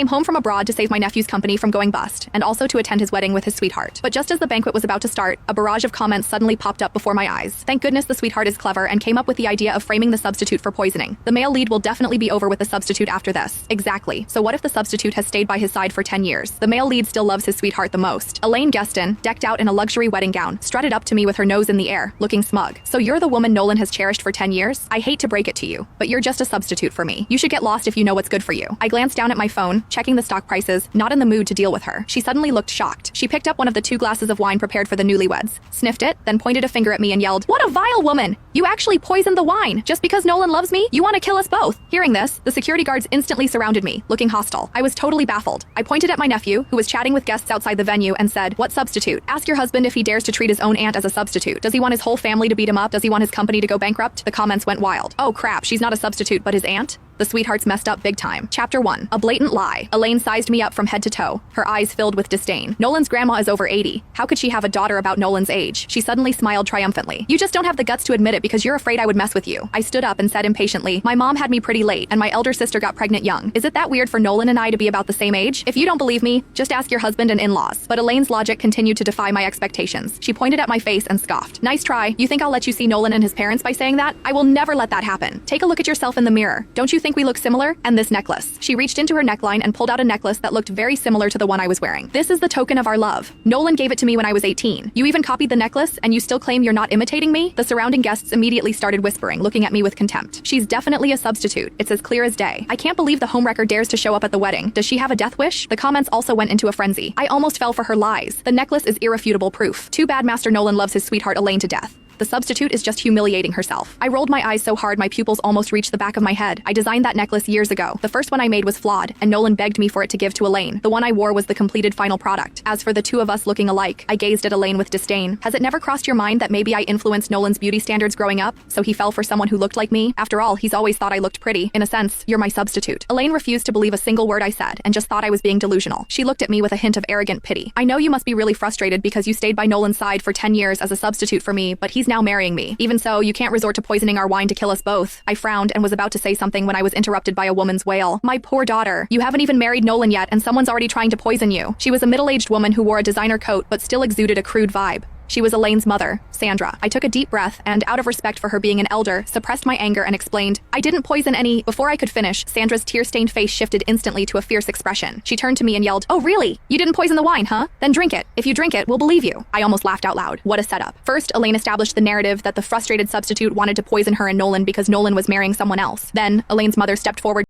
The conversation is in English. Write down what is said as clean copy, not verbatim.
Came home from abroad to save my nephew's company from going bust, and also to attend his wedding with his sweetheart. But just as the banquet was about to start, a barrage of comments suddenly popped up before my eyes. Thank goodness the sweetheart is clever and came up with the idea of framing the substitute for poisoning. The male lead will definitely be over with the substitute after this. Exactly. So what if the substitute has stayed by his side for 10 years? The male lead still loves his sweetheart the most. Elaine Geston, decked out in a luxury wedding gown, strutted up to me with her nose in the air, looking smug. So you're the woman Nolan has cherished for 10 years? I hate to break it to you, but you're just a substitute for me. You should get lost if you know what's good for you. I glanced down at my phone, checking the stock prices, not in the mood to deal with her. She suddenly looked shocked. She picked up one of the 2 glasses of wine prepared for the newlyweds, sniffed it, then pointed a finger at me and yelled, "What a vile woman! You actually poisoned the wine! Just because Nolan loves me? You want to kill us both!" Hearing this, the security guards instantly surrounded me, looking hostile. I was totally baffled. I pointed at my nephew, who was chatting with guests outside the venue, and said, "What substitute? Ask your husband if he dares to treat his own aunt as a substitute. Does he want his whole family to beat him up? Does he want his company to go bankrupt?" The comments went wild. Oh crap, she's not a substitute, but his aunt? The sweetheart's messed up big time. Chapter 1. A blatant lie. Elaine sized me up from head to toe, her eyes filled with disdain. Nolan's grandma is over 80. How could she have a daughter about Nolan's age? She suddenly smiled triumphantly. You just don't have the guts to admit it because you're afraid I would mess with you. I stood up and said impatiently, my mom had me pretty late, and my elder sister got pregnant young. Is it that weird for Nolan and I to be about the same age? If you don't believe me, just ask your husband and in-laws. But Elaine's logic continued to defy my expectations. She pointed at my face and scoffed. Nice try. You think I'll let you see Nolan and his parents by saying that? I will never let that happen. Take a look at yourself in the mirror. Don't you think we look similar? And this necklace. She reached into her neckline and pulled out a necklace that looked very similar to the one I was wearing. This is the token of our love. Nolan gave it to me when I was 18. You even copied the necklace, and you still claim you're not imitating me? The surrounding guests immediately started whispering, looking at me with contempt. She's definitely a substitute. It's as clear as day. I can't believe the homewrecker dares to show up at the wedding. Does she have a death wish? The comments also went into a frenzy. I almost fell for her lies. The necklace is irrefutable proof. Too bad Master Nolan loves his sweetheart Elaine to death. The substitute is just humiliating herself. I rolled my eyes so hard my pupils almost reached the back of my head. I designed that necklace years ago. The first one I made was flawed, and Nolan begged me for it to give to Elaine. The one I wore was the completed final product. As for the 2 of us looking alike, I gazed at Elaine with disdain. Has it never crossed your mind that maybe I influenced Nolan's beauty standards growing up, so he fell for someone who looked like me? After all, he's always thought I looked pretty. In a sense, you're my substitute. Elaine refused to believe a single word I said, and just thought I was being delusional. She looked at me with a hint of arrogant pity. I know you must be really frustrated because you stayed by Nolan's side for 10 years as a substitute for me, but he's now marrying me. Even so, you can't resort to poisoning our wine to kill us both. I frowned and was about to say something when I was interrupted by a woman's wail. My poor daughter. You haven't even married Nolan yet, and someone's already trying to poison you. She was a middle-aged woman who wore a designer coat but still exuded a crude vibe. She was Elaine's mother, Sandra. I took a deep breath and, out of respect for her being an elder, suppressed my anger and explained, I didn't poison any. Before I could finish, Sandra's tear-stained face shifted instantly to a fierce expression. She turned to me and yelled, "Oh really? You didn't poison the wine, huh? Then drink it. If you drink it, we'll believe you." I almost laughed out loud. What a setup. First, Elaine established the narrative that the frustrated substitute wanted to poison her and Nolan because Nolan was marrying someone else. Then, Elaine's mother stepped forward